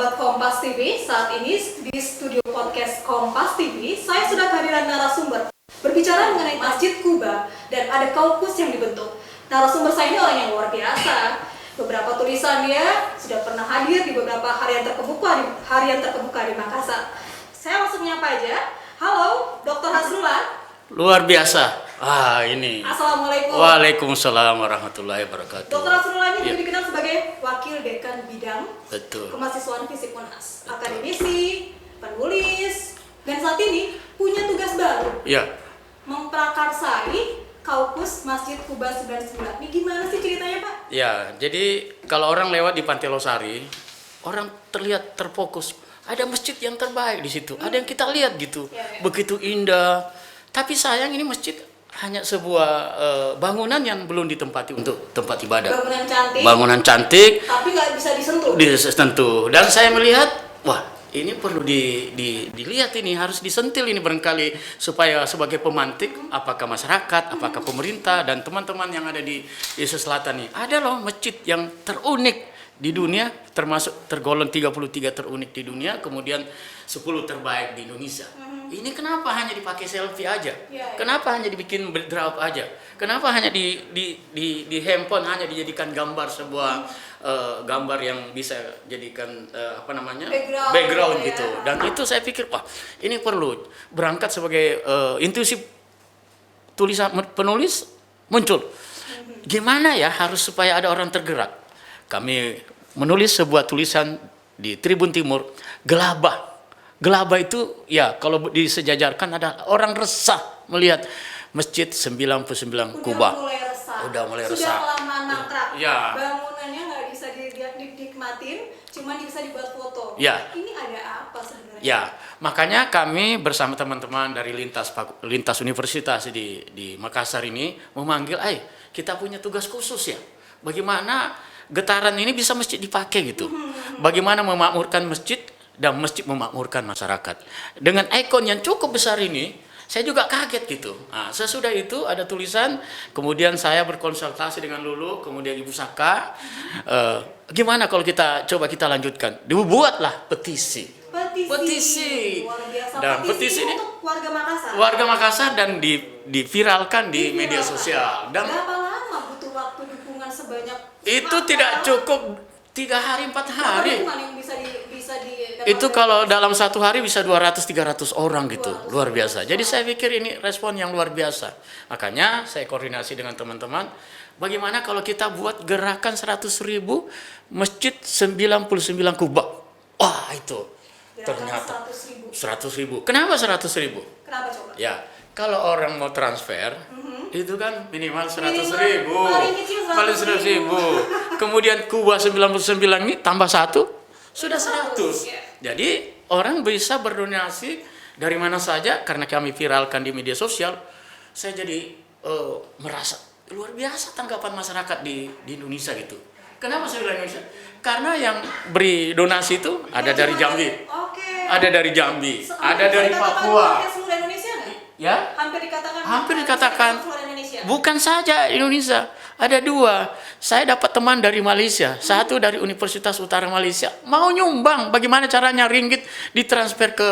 sahabat Kompas TV, saat ini di studio podcast Kompas TV, saya sudah kehadiran narasumber berbicara mengenai Masjid Quba dan ada kaukus yang dibentuk. Narasumber saya ini orang yang luar biasa. Beberapa tulisannya sudah pernah hadir di beberapa harian terkemuka di Makassar. Saya langsung menyapa aja. Halo, Dr. Hasrullah. Luar biasa. Ini. Assalamualaikum. Waalaikumsalam warahmatullahi wabarakatuh. Dr. Hasrullah ini dikenal sebagai Wakil Dekan Bidang Kemahasiswaan Fisip Unhas, akademisi, penulis, dan saat ini punya tugas baru. Ya. Memprakarsai Kaukus Masjid Quba 99. Ini gimana sih ceritanya, Pak? Ya, jadi kalau orang lewat di Pantai Losari, orang terlihat terfokus. Ada masjid yang terbaik di situ. Ada yang kita lihat gitu. Begitu indah. Tapi sayang ini masjid hanya sebuah bangunan yang belum ditempati untuk tempat ibadah. Bangunan cantik. Tapi nggak bisa disentuh. Disentuh. Dan saya melihat, wah, ini perlu dilihat, ini harus disentil ini barangkali supaya sebagai pemantik apakah masyarakat, apakah pemerintah dan teman-teman yang ada di Selatan ini. Ada loh masjid yang terunik di dunia, termasuk tergolong 33 terunik di dunia, kemudian 10 terbaik di Indonesia. Ini kenapa hanya dipakai selfie aja? Kenapa hanya dibikin drop aja? Kenapa hanya di handphone hanya dijadikan gambar sebuah gambar yang bisa jadikan background gitu. Dan itu saya pikir, wah, ini perlu berangkat sebagai intuisi tulisan penulis muncul. Gimana ya harus supaya ada orang tergerak? Kami menulis sebuah tulisan di Tribun Timur, gelabah. Gelabah itu ya kalau disejajarkan ada orang resah melihat Masjid 99 Quba. Udah mulai resah. Sudah kelamaan mangkrak. Ya. Bangunannya nggak bisa dinikmatin, cuma bisa dibuat foto. Ya. Ini ada apa sebenarnya? Ya, makanya kami bersama teman-teman dari lintas universitas di Makassar ini memanggil, kita punya tugas khusus ya. Bagaimana getaran ini bisa masjid dipakai gitu. Bagaimana memakmurkan masjid dan masjid memakmurkan masyarakat. Dengan ikon yang cukup besar ini, saya juga kaget gitu. Nah, sesudah itu ada tulisan, kemudian saya berkonsultasi dengan Lulu, kemudian Ibu Saka, gimana kalau kita lanjutkan? Dibuatlah petisi. Luar biasa. Dan petisi ini untuk warga Makassar dan diviralkan di media sosial. Dan berapa lama butuh waktu dukungan sebanyak itu tidak cukup 3 hari 4 hari. Yang bisa Itu kalau dalam satu hari bisa 200-300 orang gitu. Luar biasa. Jadi saya pikir ini respon yang luar biasa. Makanya saya koordinasi dengan teman-teman, bagaimana kalau kita buat gerakan 100.000 Masjid 99 Quba. Wah, itu ternyata 100.000. Kenapa 100.000? Kenapa coba? Ya, kalau orang mau transfer itu kan minimal 100.000. Paling 100.000. Kemudian Quba 99 ini tambah 1 sudah 100. Jadi orang bisa berdonasi dari mana saja. Karena kami viralkan di media sosial, saya jadi merasa luar biasa tanggapan masyarakat di Indonesia gitu. Kenapa saya bilang Indonesia? Karena yang beri donasi itu ada dari Jambi, ada dari Jambi, ada dari Papua. Ya? Hampir dikatakan. Bukan saja Indonesia, ada 2. Saya dapat teman dari Malaysia, satu dari Universitas Utara Malaysia, mau nyumbang. Bagaimana caranya ringgit ditransfer ke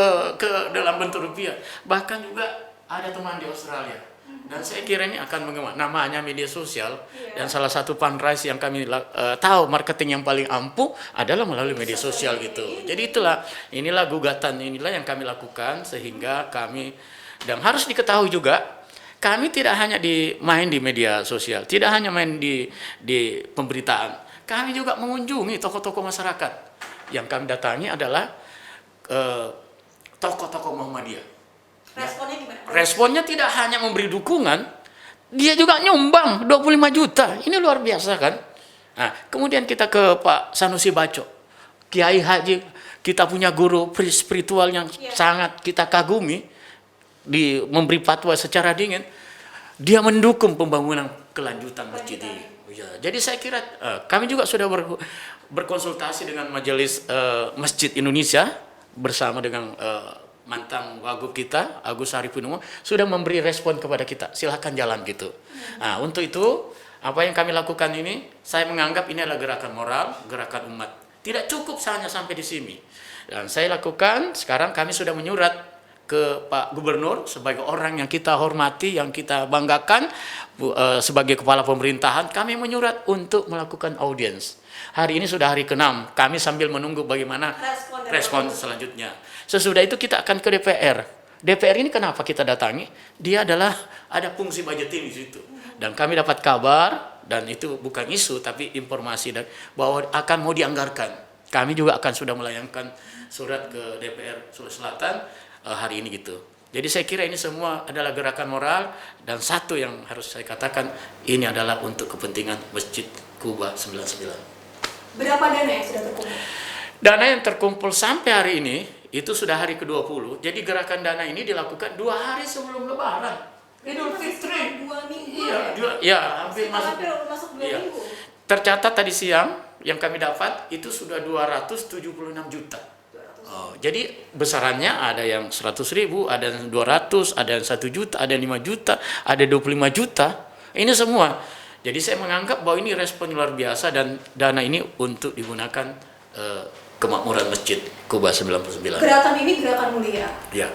dalam bentuk rupiah. Bahkan juga ada teman di Australia. Dan saya kira ini akan mengembang. Namanya media sosial. Dan salah satu fundraise yang kami tahu marketing yang paling ampuh adalah melalui media sosial gitu. Jadi inilah gugatan, inilah yang kami lakukan sehingga kami, dan harus diketahui juga, kami tidak hanya main di media sosial, tidak hanya main di pemberitaan. Kami juga mengunjungi tokoh-tokoh masyarakat. Yang kami datangi adalah tokoh-tokoh Muhammadiyah. Responnya gimana? Responnya tidak hanya memberi dukungan, dia juga nyumbang 25 juta. Ini luar biasa kan? Nah, kemudian kita ke Pak Sanusi Baco, Kiai Haji, kita punya guru spiritual yang sangat kita kagumi, memberi fatwa secara dingin. Dia mendukung pembangunan kelanjutan masjid ini. Jadi saya kira kami juga sudah berkonsultasi dengan Majelis Masjid Indonesia bersama dengan mantan wagub kita Agus Haripurnomo sudah memberi respon kepada kita, silahkan jalan gitu. Untuk itu apa yang kami lakukan ini, saya menganggap ini adalah gerakan moral, gerakan umat Tidak cukup hanya sampai di sini. Dan saya lakukan, sekarang kami sudah menyurat ke Pak Gubernur sebagai orang yang kita hormati, yang kita banggakan sebagai kepala pemerintahan. Kami menyurat untuk melakukan audiens. Hari ini sudah hari ke-6, kami sambil menunggu bagaimana respon selanjutnya. Sesudah itu kita akan ke DPR. DPR ini kenapa kita datangi? Dia adalah ada fungsi budgeting di situ. Dan kami dapat kabar, dan itu bukan isu tapi informasi bahwa akan mau dianggarkan. Kami juga akan sudah melayangkan surat ke DPR Sulawesi Selatan hari ini gitu. Jadi saya kira ini semua adalah gerakan moral, dan satu yang harus saya katakan, ini adalah untuk kepentingan Masjid Quba 99. Berapa dana yang sudah terkumpul? Dana yang terkumpul sampai hari ini itu sudah hari ke-20. Jadi gerakan dana ini dilakukan 2 hari sebelum Lebaran. Idul Fitri. 2 minggu. Iya, hampir masuk 2 minggu. Tercatat tadi siang yang kami dapat itu sudah 276 juta. Oh, jadi besarannya ada yang 100.000, ada yang 200, ada yang 1 juta, ada yang 5 juta, ada 25 juta. Ini semua. Jadi saya menganggap bahwa ini respon luar biasa, dan dana ini untuk digunakan kemakmuran Masjid Quba 99. Gerakan ini gerakan mulia. Ya.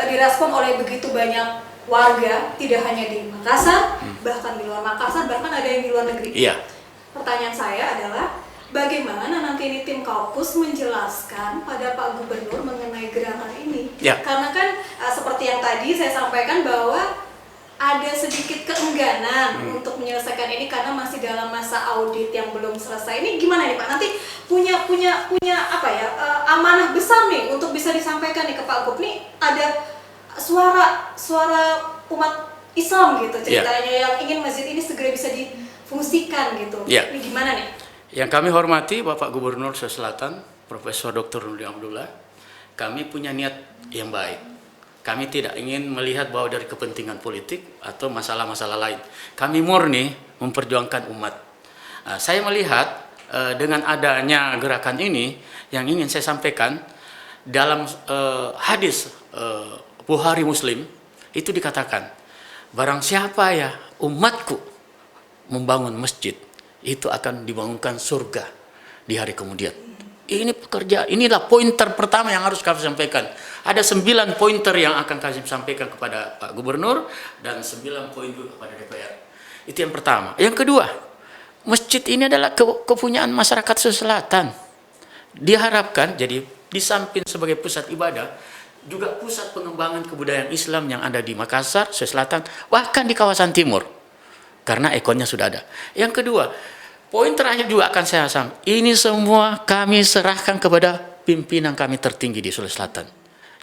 Direspon oleh begitu banyak warga, tidak hanya di Makassar, bahkan di luar Makassar, bahkan ada yang di luar negeri. Iya. Pertanyaan saya adalah, bagaimana nanti ini tim Kaukus menjelaskan pada Pak Gubernur mengenai gerakan ini? Ya. Karena kan seperti yang tadi saya sampaikan bahwa ada sedikit keengganan untuk menyelesaikan ini karena masih dalam masa audit yang belum selesai. Ini gimana nih Pak? Nanti punya apa ya, amanah besar nih untuk bisa disampaikan nih ke Pak Gub. Nih ada suara umat Islam gitu ceritanya, yang ingin masjid ini segera bisa difungsikan gitu. Ini gimana nih? Yang kami hormati Bapak Gubernur Sulawesi Selatan, Profesor Dr. Nurdin Abdullah, kami punya niat yang baik. Kami tidak ingin melihat bahwa dari kepentingan politik atau masalah-masalah lain. Kami murni memperjuangkan umat. Saya melihat dengan adanya gerakan ini, yang ingin saya sampaikan, dalam hadis Bukhari Muslim, itu dikatakan, barang siapa ya umatku membangun masjid, itu akan dibangunkan surga di hari kemudian. Ini pekerjaan, inilah pointer pertama yang harus kami sampaikan. Ada 9 pointer yang akan kami sampaikan kepada Pak Gubernur, dan 9 poin juga kepada DPR. Itu yang pertama. Yang kedua, masjid ini adalah kepunyaan masyarakat Sulawesi Selatan. Diharapkan jadi di samping sebagai pusat ibadah, juga pusat pengembangan kebudayaan Islam yang ada di Makassar, Sulawesi Selatan, bahkan di kawasan timur. Karena ekornya sudah ada. Yang kedua, poin terakhir juga akan saya sampaikan. Ini semua kami serahkan kepada pimpinan kami tertinggi di Sulawesi Selatan.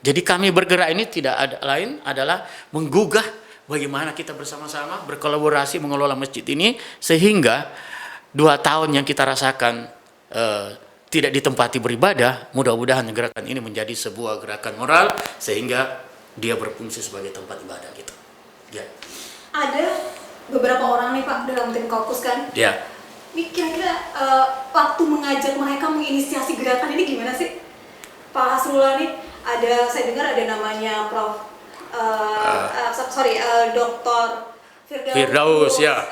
Jadi kami bergerak ini tidak ada lain adalah menggugah bagaimana kita bersama-sama berkolaborasi mengelola masjid ini, sehingga 2 tahun yang kita rasakan tidak ditempati beribadah, mudah-mudahan gerakan ini menjadi sebuah gerakan moral sehingga dia berfungsi sebagai tempat ibadah gitu. Ya. Ada beberapa orang nih Pak dalam tim Kaukus kan? Ya. Ini kira-kira waktu mengajak mereka menginisiasi gerakan ini gimana sih? Pak Hasrullah nih, saya dengar ada namanya Prof. Dr. Firdaus, ya.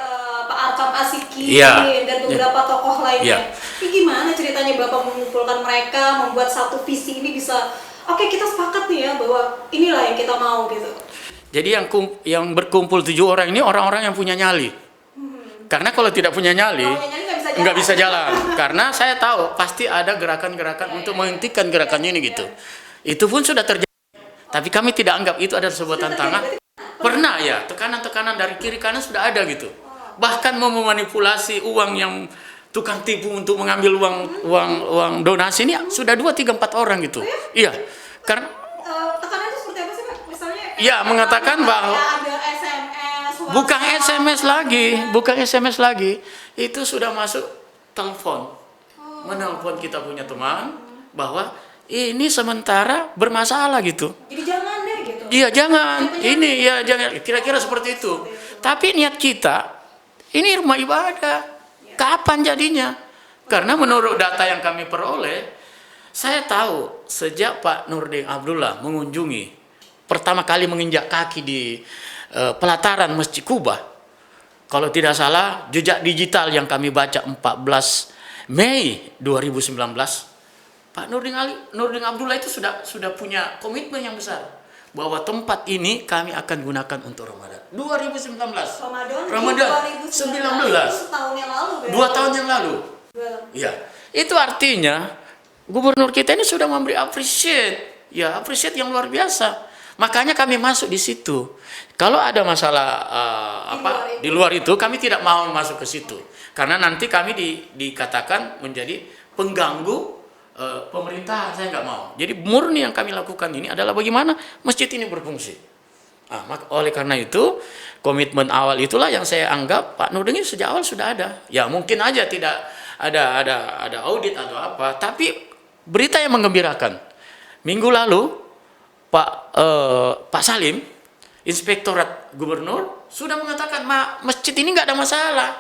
Pak Arkam Asiki, ya. Dan beberapa tokoh lainnya. Ya. Ini gimana ceritanya Bapak mengumpulkan mereka, membuat satu visi ini bisa, oke, kita sepakat nih ya bahwa inilah yang kita mau gitu. Jadi yang berkumpul 7 orang ini orang-orang yang punya nyali. Karena kalau tidak punya nyali nggak bisa jalan. Karena saya tahu pasti ada gerakan-gerakan untuk menghentikan gerakan ini gitu. Itu pun sudah terjadi. Tapi kami tidak anggap itu adalah sebuah tantangan. Pernah ya, tekanan-tekanan dari kiri kanan sudah ada gitu. Bahkan mau memanipulasi uang yang tukang tipu untuk mengambil uang donasi ini sudah 2, 3, 4 orang gitu. Iya. Karena tekanan itu seperti apa sih Pak? Misalnya ya mengatakan bahwa ada SMS, bukan SMS lagi, itu sudah masuk telepon, menelpon kita punya teman bahwa ini sementara bermasalah gitu. Jadi jangan deh gitu. Iya jangan, ini ya jangan, kira-kira seperti itu. Tapi niat kita, ini rumah ibadah, kapan jadinya? Karena menurut data yang kami peroleh, saya tahu sejak Pak Nurdin Abdullah mengunjungi, pertama kali menginjak kaki di pelataran Masjid Quba, kalau tidak salah jejak digital yang kami baca 14 Mei 2019 Pak Nurdin Abdullah itu sudah punya komitmen yang besar bahwa tempat ini kami akan gunakan untuk Ramadan 2019. Ramadan 2019. Tahun yang lalu. 2 tahun yang lalu. Ya, itu artinya gubernur kita ini sudah memberi appreciate yang luar biasa. Makanya kami masuk di situ. Kalau ada masalah di luar itu kami tidak mau masuk ke situ. Karena nanti kami dikatakan menjadi pengganggu pemerintahan. Saya nggak mau. Jadi murni yang kami lakukan ini adalah bagaimana masjid ini berfungsi. Oleh karena itu komitmen awal itulah yang saya anggap Pak Nurdin sejak awal sudah ada. Ya mungkin aja tidak ada audit atau apa. Tapi berita yang menggembirakan. Minggu lalu Pak Salim, Inspektorat Gubernur sudah mengatakan masjid ini nggak ada masalah.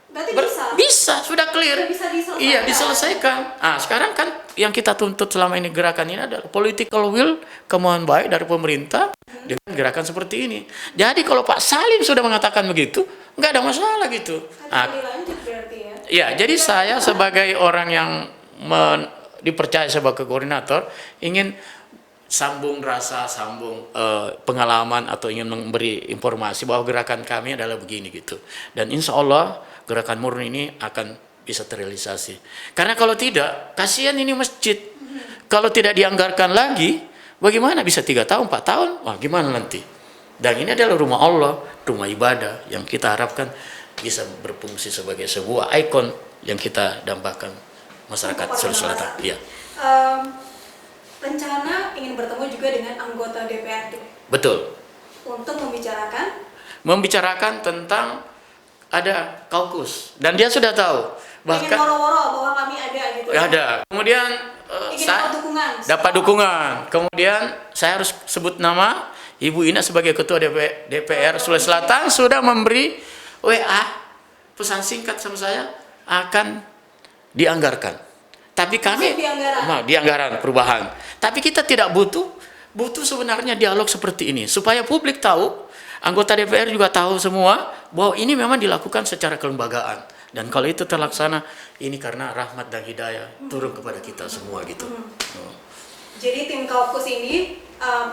Berarti bisa, sudah clear. Bisa diselesaikan. Iya, diselesaikan. Sekarang kan yang kita tuntut selama ini gerakan ini adalah political will, kemauan baik dari pemerintah dengan gerakan seperti ini. Jadi kalau Pak Salim sudah mengatakan begitu, nggak ada masalah gitu. Lanjut berarti ya. Ya, jadi saya sebagai orang yang dipercaya sebagai koordinator ingin sambung pengalaman atau ingin memberi informasi bahwa gerakan kami adalah begini gitu. Dan insya Allah gerakan murni ini akan bisa terrealisasi. Karena kalau tidak, kasihan ini masjid. Kalau tidak dianggarkan lagi, bagaimana bisa 3 tahun, 4 tahun? Wah, gimana nanti? Dan ini adalah rumah Allah, rumah ibadah yang kita harapkan bisa berfungsi sebagai sebuah ikon yang kita dambakan masyarakat Sulawesi Selatan. Ya. Rencana ingin bertemu juga dengan anggota DPRD. Betul. Untuk membicarakan tentang ada kaukus dan dia sudah tahu. Bahkan woro-woro bahwa kami ada gitu. Ada. Kemudian dapat dukungan. Kemudian saya harus sebut nama Ibu Ina sebagai Ketua DPR Sulawesi Selatan sudah memberi WA pesan singkat sama saya akan dianggarkan. Tapi kami di anggaran perubahan. Tapi kita tidak butuh sebenarnya dialog seperti ini supaya publik tahu, anggota DPR juga tahu semua bahwa ini memang dilakukan secara kelembagaan. Dan kalau itu terlaksana, ini karena rahmat dan hidayah turun kepada kita semua gitu. Jadi tim Kaukus ini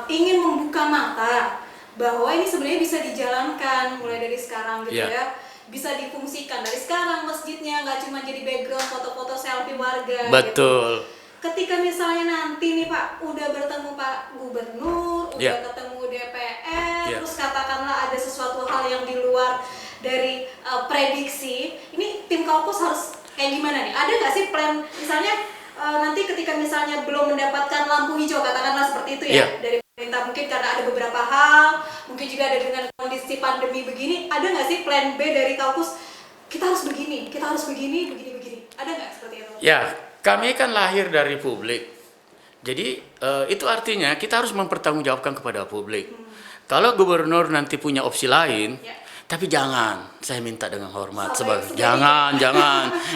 ingin membuka mata bahwa ini sebenarnya bisa dijalankan mulai dari sekarang gitu ya. Bisa difungsikan dari sekarang masjidnya nggak cuma jadi background foto-foto selfie warga. Betul. Gitu. Ketika misalnya nanti nih Pak udah bertemu Pak Gubernur, udah ketemu DPR, terus katakanlah ada sesuatu hal yang di luar dari prediksi, ini tim Kaukus harus kayak gimana nih? Ada nggak sih plan misalnya nanti ketika misalnya belum mendapatkan lampu hijau katakanlah seperti itu ya dari pemerintah, mungkin karena ada beberapa hal, mungkin juga ada dengan kondisi pandemi begini, ada nggak sih plan B dari Kaukus? Kita harus begini, begini. Ada nggak seperti itu? Ya, kami kan lahir dari publik. Jadi itu artinya kita harus mempertanggungjawabkan kepada publik. Kalau gubernur nanti punya opsi lain, tapi jangan, saya minta dengan hormat jangan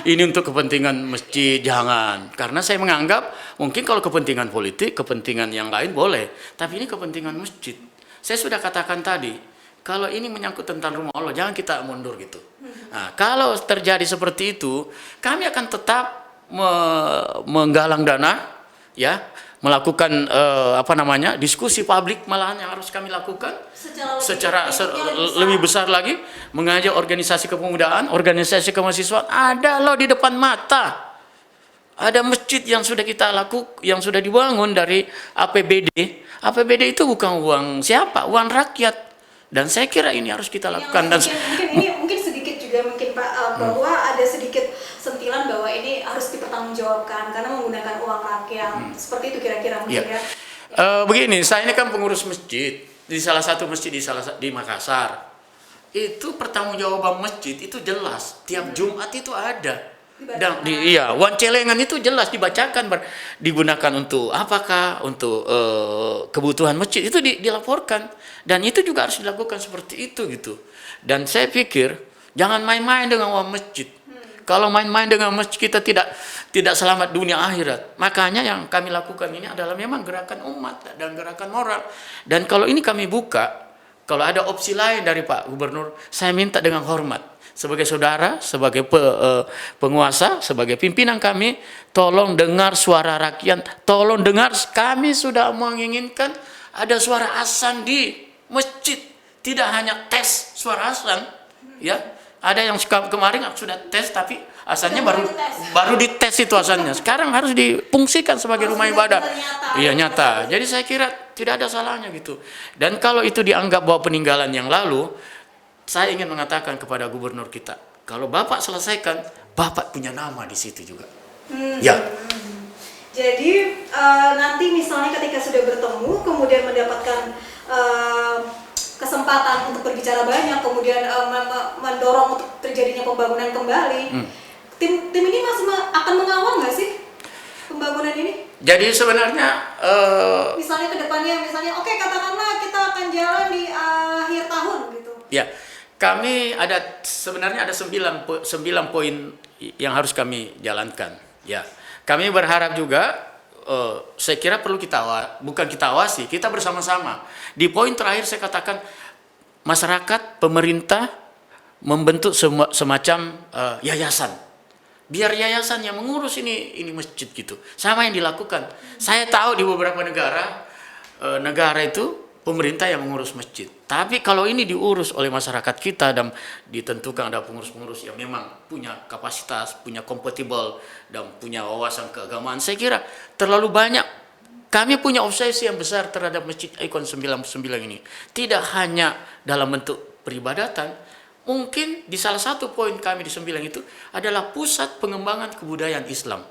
ini untuk kepentingan masjid, jangan. Karena saya menganggap mungkin kalau kepentingan politik, kepentingan yang lain boleh, tapi ini kepentingan masjid. Saya sudah katakan tadi, kalau ini menyangkut tentang rumah Allah, jangan kita mundur gitu. Nah, kalau terjadi seperti itu, kami akan tetap menggalang dana, melakukan diskusi publik malahan yang harus kami lakukan secara lebih besar lagi, mengajak organisasi kepemudaan, organisasi kemahasiswaan, ada loh di depan mata. Ada masjid yang sudah kita lakukan, yang sudah dibangun dari APBD. APBD itu bukan uang siapa, uang rakyat. Dan saya kira ini harus kita lakukan. Mungkin sedikit juga Pak bahwa ada sedikit sentilan bahwa ini harus dipertanggungjawabkan karena menggunakan uang rakyat. Seperti itu kira-kira mungkin ya. Begini, saya ini kan pengurus masjid di salah satu masjid di Makassar. Itu pertanggungjawaban masjid itu jelas, tiap Jumat itu ada. Dan uang celengan itu jelas dibacakan, digunakan untuk apakah, untuk kebutuhan masjid itu dilaporkan, dan itu juga harus dilakukan seperti itu gitu. Dan saya pikir jangan main-main dengan uang masjid. Kalau main-main dengan masjid kita tidak selamat dunia akhirat. Makanya yang kami lakukan ini adalah memang gerakan umat dan gerakan moral. Dan kalau ini kami buka, kalau ada opsi lain dari Pak Gubernur, saya minta dengan hormat. sebagai saudara, sebagai penguasa, sebagai pimpinan kami, tolong dengar suara rakyat, tolong dengar, kami sudah menginginkan ada suara azan di masjid, tidak hanya tes suara azan, ya. Ada yang kemarin sudah tes tapi azannya baru dites itu azannya. Sekarang harus difungsikan sebagai rumah ibadah. Iya nyata. Jadi saya kira tidak ada salahnya gitu. Dan kalau itu dianggap bahwa peninggalan yang lalu, saya ingin mengatakan kepada gubernur kita, kalau Bapak selesaikan, Bapak punya nama di situ juga. Ya. Jadi nanti misalnya ketika sudah bertemu, kemudian mendapatkan kesempatan untuk berbicara banyak, kemudian mendorong untuk terjadinya pembangunan kembali. Tim ini masih akan mengawal nggak sih pembangunan ini? Jadi sebenarnya misalnya kedepannya, misalnya oke, katakanlah kita akan jalan di akhir tahun gitu. Ya, kami sebenarnya ada 9 poin yang harus kami jalankan. Ya, kami berharap juga, saya kira perlu bukan kita awasi, kita bersama-sama. Di poin terakhir saya katakan masyarakat, pemerintah membentuk semacam yayasan. Biar yayasan yang mengurus ini masjid gitu. Sama yang dilakukan. Saya tahu di beberapa negara itu pemerintah yang mengurus masjid. Tapi kalau ini diurus oleh masyarakat kita dan ditentukan ada pengurus-pengurus yang memang punya kapasitas, punya kompatibel dan punya wawasan keagamaan, saya kira terlalu banyak. Kami punya obsesi yang besar terhadap Masjid Icon 99 ini. Tidak hanya dalam bentuk peribadatan, mungkin di salah satu poin kami di 9 itu adalah pusat pengembangan kebudayaan Islam.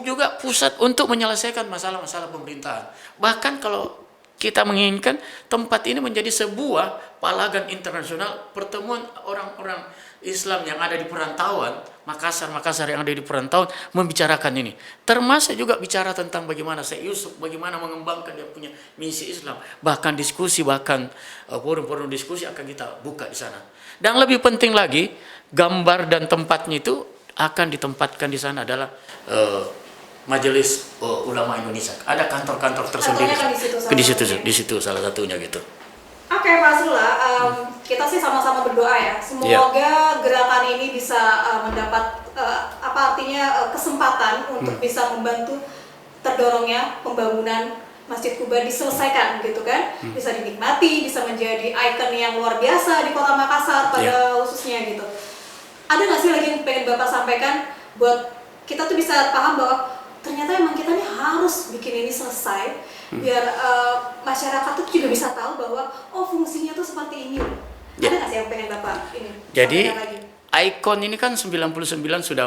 Juga pusat untuk menyelesaikan masalah-masalah pemerintahan. Bahkan kalau kita menginginkan tempat ini menjadi sebuah palagan internasional pertemuan orang-orang Islam yang ada di perantauan, Makassar yang ada di perantauan membicarakan ini. Termasuk juga bicara tentang bagaimana Syekh Yusuf, bagaimana mengembangkan dia punya misi Islam. Bahkan diskusi, forum-forum diskusi akan kita buka di sana. Dan lebih penting lagi, gambar dan tempatnya itu akan ditempatkan di sana adalah Majelis Ulama Indonesia. Ada kantor-kantor tersendiri di situ salah satunya gitu. Oke, Pak Asrullah, kita sih sama-sama berdoa ya. Semoga gerakan ini bisa mendapat kesempatan untuk bisa membantu terdorongnya pembangunan Masjid Kuba diselesaikan gitu kan. Bisa dinikmati, bisa menjadi ikon yang luar biasa di Kota Makassar pada khususnya gitu. Ada nggak sih lagi yang pengen Bapak sampaikan buat kita tuh bisa paham bahwa ternyata emang kita nih harus bikin ini selesai biar masyarakat tuh juga bisa tahu bahwa fungsinya tuh seperti ini. Ada nggak sih yang pengen Bapak ini? Jadi ikon ini kan 99 sudah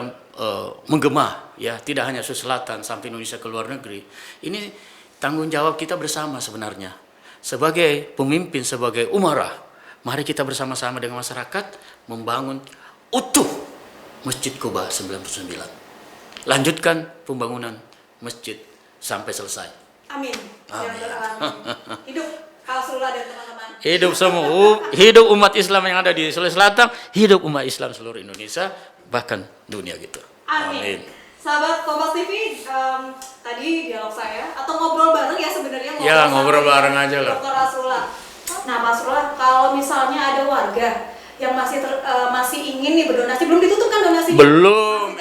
menggema ya, tidak hanya Sulawesi Selatan sampai Indonesia ke luar negeri. Ini tanggung jawab kita bersama sebenarnya. Sebagai pemimpin, sebagai umarah, mari kita bersama-sama dengan masyarakat membangun utuh Masjid Kuba 99. Lanjutkan pembangunan masjid sampai selesai. Amin. Hidup Pak Asrullah dan teman-teman. Hidup semua, hidup umat Islam yang ada di Sulawesi Selatan, hidup umat Islam seluruh Indonesia, bahkan dunia gitu. Amin. Sahabat Kompas TV, tadi dialog saya atau ngobrol bareng ya sebenarnya. Ngobrol bareng aja lah. Dr. Asrullah. Nah, Pak Asrullah, kalau misalnya ada warga yang masih ingin nih berdonasi, belum ditutup kan donasinya? Belum.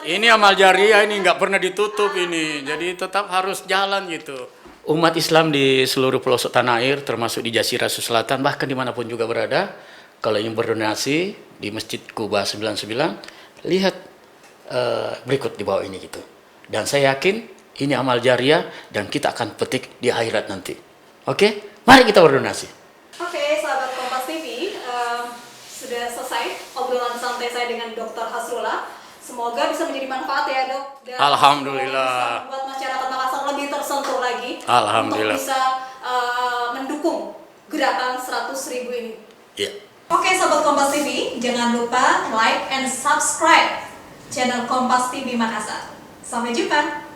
Ini amal jariah, ini nggak pernah ditutup ini, jadi tetap harus jalan gitu. Umat Islam di seluruh pelosok tanah air, termasuk di Jazirah Sulawesi Selatan, bahkan dimanapun juga berada, kalau ingin berdonasi di Masjid Kuba 99, lihat berikut di bawah ini gitu. Dan saya yakin ini amal jariah dan kita akan petik di akhirat nanti. Oke, mari kita berdonasi. Oke, sahabat Kompas TV, sudah selesai obrolan santai saya dengan Dr. Asrullah. Semoga bisa menjadi manfaat ya, Dok. Dan alhamdulillah. Bisa membuat masyarakat Makassar lebih tersentuh lagi. Alhamdulillah. Untuk bisa mendukung gerakan 100.000 ini. Iya. Oke, sahabat Kompas TV, jangan lupa like and subscribe channel Kompas TV Makassar. Sampai jumpa.